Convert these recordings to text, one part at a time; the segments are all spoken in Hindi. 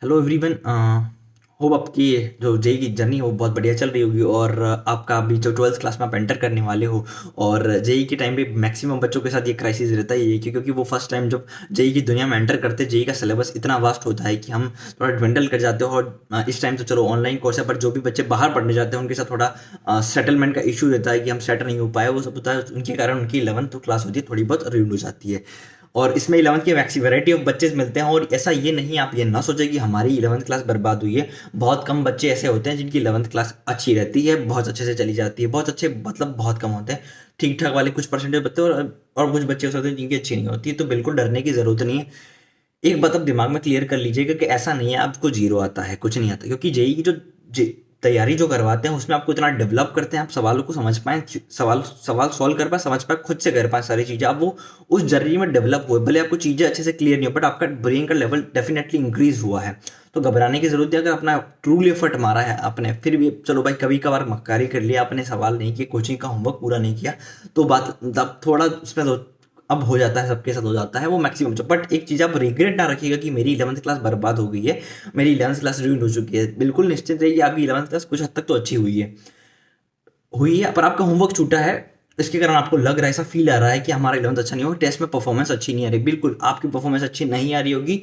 Hello everyone. होप आपकी जो जेई की जर्नी है वो बहुत बढ़िया चल रही होगी और आपका अभी जो ट्वेल्थ क्लास में आप एंटर करने वाले हो। और जेई के टाइम पे मैक्सिमम बच्चों के साथ ये क्राइसिस रहता ही है क्योंकि वो फर्स्ट टाइम जब जेई की दुनिया में एंटर करते जेई का सिलेबस इतना वास्ट होता है कि हम थोड़ा ड्विंडल कर जाते हो। और इस टाइम तो चलो ऑनलाइन कोर्स है, पर जो भी बच्चे बाहर पढ़ने जाते हैं उनके साथ थोड़ा सेटलमेंट का इशू रहता है कि हम सेट नहीं हो पाए, वो सब होता है। उनके कारण उनकी 11th क्लास होती है थोड़ी बहुत रूड हो जाती है। और इसमें 11th की वैरायटी ऑफ बच्चे मिलते हैं। और ऐसा ये नहीं, आप ये ना सोचें कि हमारी 11th क्लास बर्बाद हुई है। बहुत कम बच्चे ऐसे होते हैं जिनकी 11th क्लास अच्छी रहती है, बहुत अच्छे से चली जाती है। बहुत अच्छे मतलब बहुत कम होते हैं, ठीक ठाक वाले कुछ परसेंटेज बच्चे। और कुछ बच्चे ऐसे होते हैं जिनकी अच्छी नहीं होती है। तो बिल्कुल डरने की जरूरत नहीं है। एक बात आप दिमाग में क्लियर कर लीजिएगा कि ऐसा नहीं है आपको जीरो आता है, कुछ नहीं आता। क्योंकि जेई की जो तैयारी जो करवाते हैं उसमें आपको इतना डेवलप करते हैं, आप सवालों को समझ पाए, सवाल सवाल सॉल्व कर पाए, समझ पाए, खुद से कर पाए सारी चीजें। आप वो उस जर्नी में डेवलप हुए, भले आपको चीजें अच्छे से क्लियर नहीं हो, बट आपका ब्रेन का लेवल डेफिनेटली इंक्रीज हुआ है। तो घबराने की जरूरत है। अगर अपना ट्रूली एफर्ट मारा है आपने, फिर भी चलो भाई कभी कभार मक्कारी कर लिया, आपने सवाल नहीं किया, कोचिंग का होमवर्क पूरा नहीं किया, तो बात तब थोड़ा उसमें अब हो जाता है, सबके साथ हो जाता है वो मैक्सिमम। बट एक चीज आप रिग्रेट ना रखिएगा कि मेरी 11th क्लास बर्बाद हो गई है, मेरी 11th क्लास रुइन हो चुकी है। बिल्कुल निश्चिंत रहिए, आपकी 11th क्लास कुछ हद तक तो अच्छी हुई है, पर आपका होमवर्क छूटा है। इसके कारण आपको लग रहा है, ऐसा फील आ रहा है कि हमारा 11th अच्छा नहीं होगा, टेस्ट में परफॉर्मेंस अच्छी नहीं आ रही। बिल्कुल आपकी परफॉर्मेंस अच्छी नहीं आ रही होगी,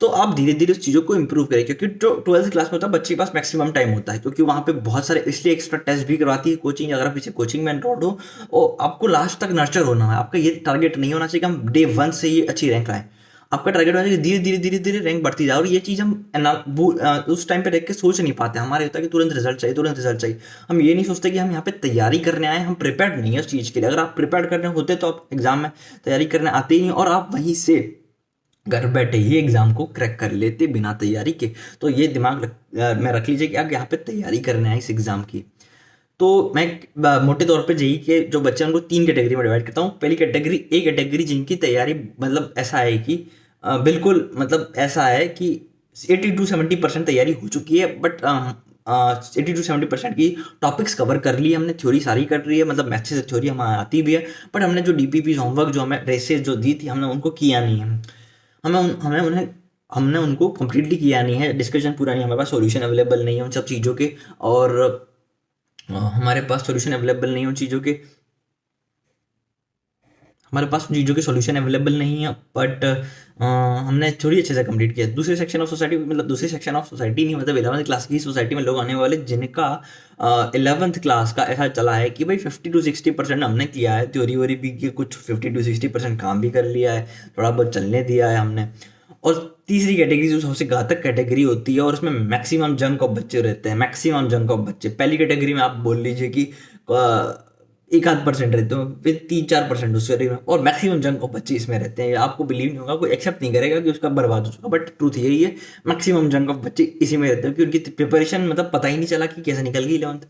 तो आप धीरे धीरे उस चीज़ों को इंप्रूव करें। क्योंकि जो 12th क्लास में होता है बच्चे के पास मैक्सिमम टाइम होता है, क्योंकि वहाँ पे बहुत सारे इसलिए एक्स्ट्रा टेस्ट भी करवाती है कोचिंग। अगर आप पीछे कोचिंग में एनरोल्ड हो और आपको लास्ट तक नर्चर होना है, आपका ये टारगेट नहीं होना चाहिए कि हम डे 1 से ही अच्छी रैंक लाएं। आपका टारगेट होना चाहिए धीरे धीरे धीरे धीरे रैंक बढ़ती जाए। और ये चीज़ हम उस टाइम पे देख के सोच नहीं पाते। हमारे होता है कि तुरंत रिजल्ट चाहिए, तुरंत रिजल्ट चाहिए। हम ये नहीं सोचते कि हम यहाँ पे तैयारी करने आए, हम प्रिपेयर्ड नहीं है उस चीज़ के लिए। अगर आप प्रिपेयर्ड करने होते तो आप एग्जाम में तैयारी करने आते ही नहीं, और आप वहीं से घर बैठे ही एग्जाम को क्रैक कर लेते बिना तैयारी के। तो ये में रख लीजिए कि आप यहाँ पे तैयारी करने आए इस एग्जाम की। तो मैं मोटे तौर पे जेई के जो बच्चे हैं उनको 3 कैटेगरी में डिवाइड करता हूँ। पहली कैटेगरी, एक कैटेगरी जिनकी तैयारी मतलब ऐसा है कि बिल्कुल मतलब ऐसा है कि 80 to 70% तैयारी हो चुकी है, बट 80 to 70% की टॉपिक्स कवर कर ली हमने, थ्योरी सारी कर रही है, मतलब अच्छे से थ्योरी हमें आती भी है। बट हमने जो डीपीपी होमवर्क जो हमें रेसेस जो दी थी, हमने उनको किया नहीं है। हमें उन्हें हमने उनको कंप्लीटली किया नहीं है, डिस्कशन पूरा नहीं, हमारे पास सॉल्यूशन अवेलेबल नहीं है उन सब चीज़ों के। और हमारे पास सॉल्यूशन अवेलेबल नहीं है उन चीज़ों के, हमारे पास चीज़ों के सॉल्यूशन अवेलेबल नहीं है। बट हमने थोड़ी अच्छे से कंप्लीट किया। दूसरे सेक्शन ऑफ सोसाइटी, मतलब दूसरे सेक्शन ऑफ सोसाइटी नहीं, मतलब 11th क्लास की सोसाइटी में लोग आने वाले जिनका 11th क्लास का ऐसा चला है कि भाई 50 to 60% हमने किया है, थ्योरी वोरी भी की, कुछ 50 to 60% काम भी कर लिया है, थोड़ा बहुत चलने दिया है हमने। और तीसरी कैटेगरी जो सबसे घातक कैटेगरी होती है, और उसमें मैक्सिमम जंक ऑफ बच्चे रहते हैं, मैक्सिमम जंक ऑफ बच्चे। पहली कैटेगरी में आप बोल लीजिए कि एक आध परसेंट रहते हो, फिर 3-4% उस कैटेगरी में, और मैक्सिमम जंक ऑफ बच्चे इसमें रहते हैं। आपको बिलीव नहीं होगा, कोई एक्सेप्ट नहीं करेगा कि उसका बर्बाद हो चुका, बट ट्रूथ यही है, मैक्सिमम जंक ऑफ बच्चे इसी में रहते हैं कि उनकी प्रिपरेशन मतलब पता ही नहीं चला कि कैसे निकल गई 11th।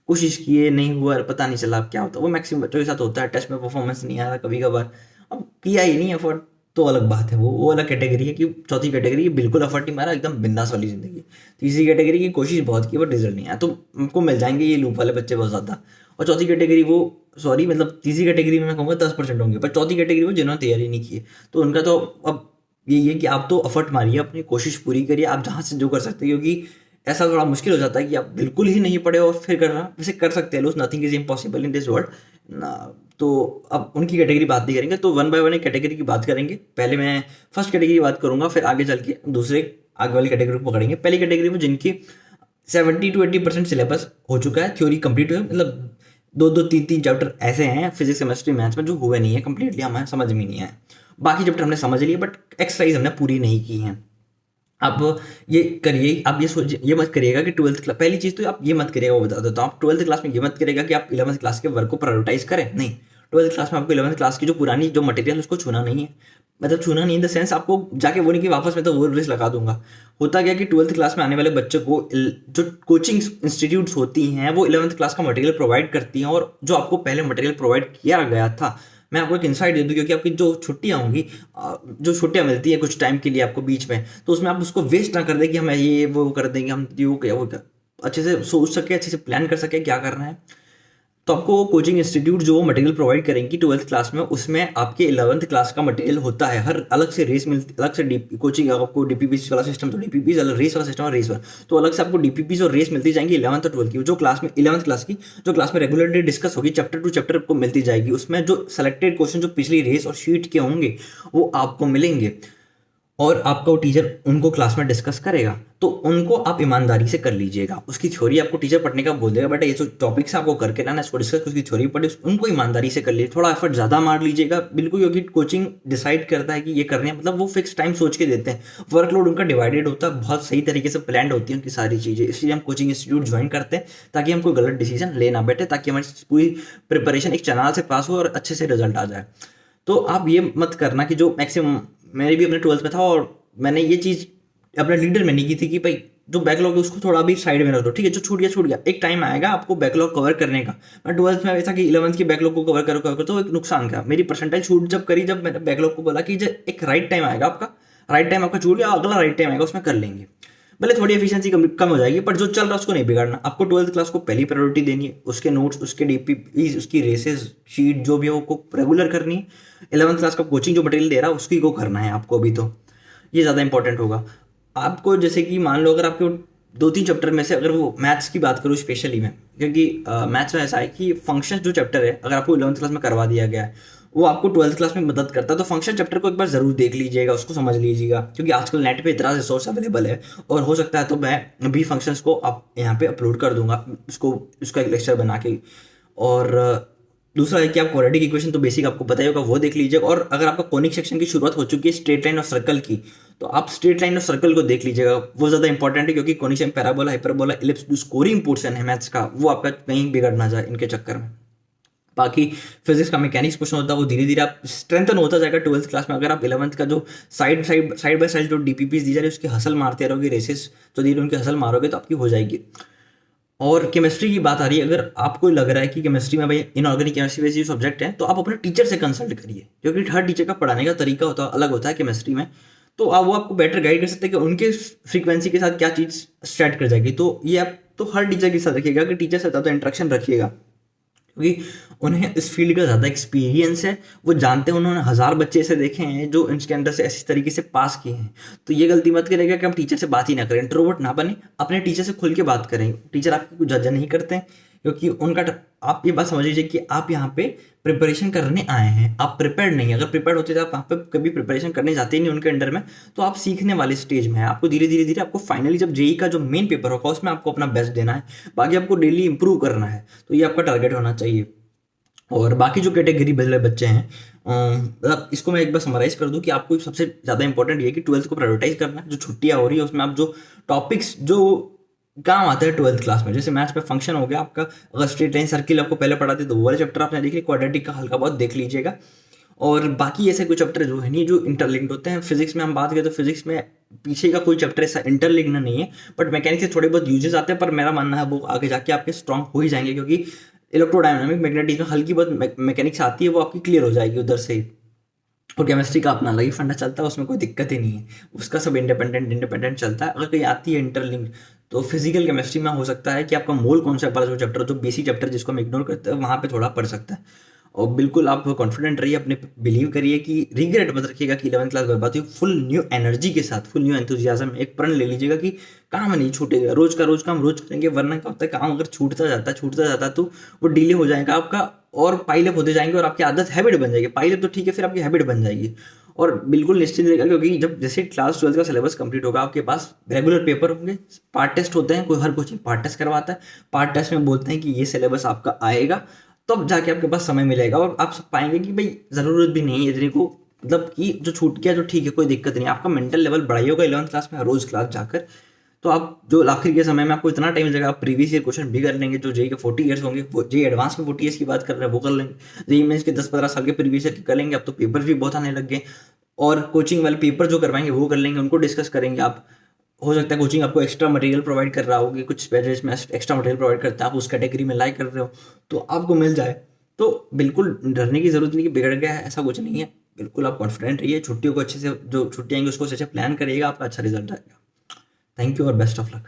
कोशिश किए, नहीं हुआ, पता नहीं चला क्या होता। वो मैक्सिमम बच्चों के साथ होता है, टेस्ट में परफॉर्मेंस नहीं आ रहा कभी कभार, अब किया ही नहीं एफर्ट, तो अलग बात है। वो अलग कैटेगरी है कि चौथी कैटेगरी बिल्कुल एफर्ट नहीं मारा, एकदम बिंदास वाली जिंदगी। तीसरी कैटेगरी की कोशिश बहुत की बट रिजल्ट नहीं आया, तो आपको मिल जाएंगे ये लूप वाले बच्चे बहुत ज़्यादा। और चौथी कैटेगरी वो, सॉरी मतलब तीसरी कैटेगरी में मैं कहूँगा 10% होंगे, पर चौथी कैटेगरी वो जिन्होंने तैयारी नहीं की है, तो उनका तो अब यही है कि आप तो एफर्ट मारिए, अपनी कोशिश पूरी करिए, आप जहाँ से जो कर सकते हैं। क्योंकि ऐसा थोड़ा मुश्किल हो जाता है कि आप बिल्कुल ही नहीं पढ़े और फिर करना, वैसे कर सकते हैं लोग, nothing is impossible in this world ना। तो अब उनकी कैटेगरी बात नहीं करेंगे, तो वन बाय वन एक कैटेगरी की बात करेंगे। पहले मैं फर्स्ट कैटेगरी की बात करूंगा, फिर आगे चल के दूसरे आगे वाली कैटेगरी को पकड़ेंगे। पहली कैटेगरी में जिनकी 70 to 80% सिलेबस हो चुका है, थ्योरी कंप्लीट हुई, मतलब दो दो तीन तीन चैप्टर ऐसे हैं फिजिक्स केमिस्ट्री मैथ्स में जो हुए नहीं है कंप्लीटली, हमें समझ में नहीं आए। बाकी चैप्टर हमने समझ लिए, बट एक्सरसाइज हमने पूरी नहीं की है। आप ये करिए, आप ये सोचिए, ये मत करिएगा कि 12th क्लास, पहली चीज तो आप ये मत करिएगा, वो बता देता हूँ। आप 12th क्लास में ये मत करिएगा कि आप 11th क्लास के वर्क को प्रायोरिटाइज करें, नहीं। 12th क्लास में आपको 11th क्लास की जो पुरानी जो मटेरियल उसको छूना नहीं है। मतलब छूना नहीं इन द सेंस, आपको जाके वो नहीं कि वापस मैं तो वो रिस्क लगा दूंगा। होता क्या कि 12th क्लास में आने वाले बच्चों को जो कोचिंग इंस्टीट्यूट्स होती हैं वो 11th क्लास का मटेरियल प्रोवाइड करती हैं, और जो आपको पहले मटेरियल प्रोवाइड किया गया था, मैं आपको एक इंसाइट दे दूं, क्योंकि आपकी जो छुट्टियां होंगी, जो छुट्टियां मिलती है कुछ टाइम के लिए आपको बीच में, तो उसमें आप उसको वेस्ट ना कर दें कि हम ये वो कर देंगे, हम ये वो क्या वो कर, अच्छे से सोच सके, अच्छे से प्लान कर सके क्या करना है। तो आपको कोचिंग इंस्टीट्यूट जो मटेरियल प्रोवाइड करेंगी 12th क्लास में, उसमें आपके 11th क्लास का मटेरियल होता है। हर अलग से रेस मिलती, अलग से कोचिंग, आपको डीपीपीसी वाला सिस्टम तो डीपीपीसी अलग, रेस वाला सिस्टम और रेस वाला, तो अलग से आपको डीपीपीसी और रेस मिलती जाएंगी 11th और 12th की। जो क्लास में 11th क्लास की जो क्लास में रेगुलरली डिस्कस होगी, चैप्टर टू चैप्टर आपको मिलती जाएगी। उसमें जो सेलेक्टेड क्वेश्चन जो पिछली रेस और शीट के होंगे वो आपको मिलेंगे और आपका वो टीचर उनको क्लास में डिस्कस करेगा, तो उनको आप ईमानदारी से कर लीजिएगा। उसकी थ्योरी आपको टीचर पढ़ने का बोल देगा, बेटा ये जो टॉपिक्स आपको करके ना इसको डिस्कस, उसकी थ्योरी पढ़े, उनको ईमानदारी से कर लीजिए। थोड़ा एफर्ट ज़्यादा मार लीजिएगा बिल्कुल, क्योंकि कोचिंग डिसाइड करता है कि ये करने, मतलब वो फिक्स टाइम सोच के देते हैं, वर्कलोड उनका डिवाइडेड होता है, बहुत सही तरीके से प्लान होती है उनकी सारी चीज़ें। इसलिए हम कोचिंग इंस्टीट्यूट ज्वाइन करते हैं ताकि हम कोई गलत डिसीजन ले ना बैठे, ताकि हमारी पूरी प्रिपरेशन एक चैनल से पास हो और अच्छे से रिजल्ट आ जाए। तो आप ये मत करना कि जो मैक्सिमम, मेरे भी अपने 12th में था और मैंने ये चीज़ अपने लीडर में नहीं की थी कि भाई जो बैकलॉग है उसको थोड़ा भी साइड में रख दो, ठीक है, जो छूट गया छूट गया, एक टाइम आएगा आपको बैकलॉग कवर करने का। मैं 12th में ऐसा कि 11th की बैकलॉग को कवर करो तो एक नुकसान क्या, मेरी परसेंटाइल छूट जब करी, जब मैंने बैकलॉग को बोला कि जब एक राइट टाइम आएगा आपका, राइट टाइम आपका छूट गया, अगला राइट टाइम आएगा उसमें कर लेंगे, भले थोड़ी एफिशिएंसी कम हो जाएगी, पर जो चल रहा है उसको नहीं बिगाड़ना। आपको 12th क्लास को पहली प्रायोरिटी देनी है, उसके नोट्स, उसके डीपीपी, उसकी रेसेस शीट जो भी है वो रेगुलर करनी है। 11th क्लास का कोचिंग जो मटेरियल दे रहा है उसकी को करना है आपको, अभी तो ये ज़्यादा इंपॉर्टेंट होगा आपको। जैसे कि मान लो अगर आपके 2-3 चैप्टर में से, अगर वो मैथ्स की बात करूँ स्पेशली मैं, क्योंकि मैथ्स में ऐसा है कि फंक्शन जो चैप्टर है अगर आपको 11th क्लास में करवा दिया गया है वो आपको 12th क्लास में मदद करता है, तो फंक्शन चैप्टर को एक बार जरूर देख लीजिएगा, उसको समझ लीजिएगा, क्योंकि आजकल नेट पे इतना रिसोर्स अवेलेबल है। और हो सकता है तो मैं भी फंक्शंस को आप यहाँ पे अपलोड कर दूंगा, उसका एक लेक्चर बना के। और दूसरा है कि आप क्वाड्रेटिक इक्वेशन तो बेसिक आपको पता ही होगा, वो देख लीजिएगा। और अगर आपका कोनिक सेक्शन की शुरुआत हो चुकी है स्ट्रेट लाइन और सर्कल की, तो आप स्ट्रेट लाइन और सर्कल को देख लीजिएगा, वो ज़्यादा इंपॉर्टेंट है, क्योंकि conic section, parabola, hyperbola, ellipse जो स्कोरिंग पोर्शन है मैथ्स का, वो आपका कहीं बिगड़ ना जाए इनके चक्कर में। बाकी फिजिक्स का मैकेनिक्स क्वेश्चन होता है, वो धीरे धीरे आप स्ट्रेंथन होता जाएगा 12th क्लास में। अगर आप 11th का जो साइड बाय साइड जो डीपीपीस दी जा रही है उसकी हसल मारते रहोगे, रेसेस तो धीरे उनकी हसल मारोगे तो आपकी हो जाएगी। और केमिस्ट्री की बात आ रही है, अगर आपको लग रहा है कि केमिस्ट्री में भाई इनऑर्गेनिक केमिस्ट्री वैसी सब्जेक्ट है, तो आप अपने टीचर से कंसल्ट करिए, क्योंकि हर टीचर का पढ़ाने का तरीका होता है, अलग होता है केमिस्ट्री में। तो आप वो आपको बेटर गाइड कर सकते हैं कि उनके फ्रीक्वेंसी के साथ क्या चीज़ स्टार्ट कर जाएगी। तो ये आप तो हर टीचर के साथ रखिएगा कि टीचर से ज़्यादा इंटरेक्शन रखिएगा, क्योंकि उन्हें इस फील्ड का ज़्यादा एक्सपीरियंस है, वो जानते हैं, उन्होंने 1000 बच्चे ऐसे देखे हैं जो इसके अंदर से ऐसी तरीके से पास किए हैं। तो ये गलती मत करेगा कि हम टीचर से बात ही ना करें, इंट्रोवर्ट ना बने, अपने टीचर से खुल के बात करें। टीचर आपको कुछ जज नहीं करते हैं, क्योंकि आप ये बात समझ लीजिए कि आप यहाँ पे प्रिपरेशन करने आए हैं, आप प्रिपेयर्ड नहीं है। अगर प्रिपेयर्ड होते तो आप वहाँ पे कभी प्रिपरेशन करने जाते ही नहीं उनके अंडर में, तो आप सीखने वाले स्टेज में है। आपको धीरे धीरे धीरे आपको फाइनली जब जेई का जो मेन पेपर होगा उसमें आपको अपना बेस्ट देना है, बाकी आपको डेली इंप्रूव करना है, तो ये आपका टारगेट होना चाहिए। और बाकी जो कैटेगरी वाले बच्चे हैं, मतलब इसको मैं एक बार समराइज कर दूं कि आपको सबसे ज़्यादा इंपॉर्टेंट ये है कि 12th को प्रायोरिटाइज करना है। जो छुट्टियां हो रही है उसमें आप जो टॉपिक्स जो काम आते हैं 12th क्लास में, जैसे मैथ्स में फंक्शन हो गया आपका, अगर स्ट्रेट लाइन सर्किल आपको पहले पढ़ाते तो वो वाले चैप्टर आपने देख लिया, क्वाड्रेटिक का हल्का बहुत देख लीजिएगा। और बाकी ऐसे कुछ चैप्टर जो है नहीं जो इंटरलिंक्ड होते हैं। फिजिक्स में हम बात करें तो फिजिक्स में पीछे का कोई चैप्टर ऐसा इंटरलिंक्ड नहीं है, बट मैकेनिक्स से थोड़े बहुत यूजेस आते हैं, पर मेरा मानना है वो आगे जाके आपके स्ट्रॉन्ग हो ही जाएंगे, क्योंकि इलेक्ट्रोडायनामिक मैग्नेटिज्म हल्की बहुत मैकेनिक्स आती है, वो आपकी क्लियर हो जाएगी उधर से ही। और केमिस्ट्री का अपना अलग ही फंडा चलता है, उसमें कोई दिक्कत ही नहीं है, उसका सब इंडिपेंडेंट चलता है। अगर कहीं आती है इंटरलिंक, तो फिजिकल केमिस्ट्री में हो सकता है कि आपका मोल कॉन्सेप्ट वाला जो चैप्टर, जो बेसिक चैप्टर जिसको हम इग्नोर करते हैं, वहाँ पे थोड़ा पढ़ सकता है। और बिल्कुल आप कॉन्फिडेंट रहिए, अपने बिलीव करिए, कि रिग्रेट मत रखिएगा कि 11th क्लास बर्बाद हुई। फुल न्यू एनर्जी के साथ, फुल न्यू एंथुजियाज्म एक प्रण ले लीजिएगा कि काम नहीं छूटेगा, रोज का रोज काम रोज करेंगे, वरना क्या होता है, काम अगर छूटता जाता तो वो डिले हो जाएगा आपका, और पाइलअप होते जाएंगे, और आपकी आदत हैबिट बन जाएगी। पाइलअप तो ठीक है, फिर आपकी हैबिट बन जाएगी। और बिल्कुल निश्चिंत रहेगा, क्योंकि जब जैसे क्लास 12th का सिलेबस कंप्लीट होगा, आपके पास रेगुलर पेपर होंगे, पार्ट टेस्ट होते हैं, हर कोचिंग पार्ट टेस्ट करवाता है। पार्ट टेस्ट में बोलते हैं कि ये सिलेबस आपका आएगा, तब जाके आपके पास समय मिलेगा, और आप सब पाएंगे कि भाई ज़रूरत भी नहीं है इतने को, मतलब कि जो छूट गया जो ठीक है, कोई दिक्कत नहीं। आपका मेंटल लेवल बढ़ाई होगा 11th क्लास में रोज क्लास जाकर, तो आप जो आखिर के समय में आपको इतना टाइम लगेगा, आप प्रीवियस ईयर क्वेश्चन भी कर लेंगे। जो जेई के 40 ईयर्स होंगे, वो जेई एडवांस में 40 ईयर्स की बात कर रहे हैं वो कर लेंगे। जेई मेंस के 10-15 साल के प्रीवियस ईयर कर लेंगे। अब तो पेपर भी बहुत आने लग गए, और कोचिंग वाले पेपर जो करवाएंगे वो कर लेंगे, उनको डिस्कस करेंगे आप। हो सकता है कोचिंग आपको एक्स्ट्रा मटेरियल प्रोवाइड कर रहा होगी, कुछ स्पेशलिस्ट में एक्स्ट्रा मटेरियल प्रोवाइड करता है, आप उस कैटेगरी में लाइक कर रहे हो तो आपको मिल जाए। तो बिल्कुल डरने की जरूरत नहीं कि बिगड़ गया है, ऐसा कुछ नहीं है। बिल्कुल आप कॉन्फिडेंट रहिए, छुट्टियों को अच्छे से, जो छुट्टी आएंगी उसको अच्छे से प्लान करिएगा, आपका अच्छा रिजल्ट आएगा। थैंक यू और बेस्ट ऑफ लक।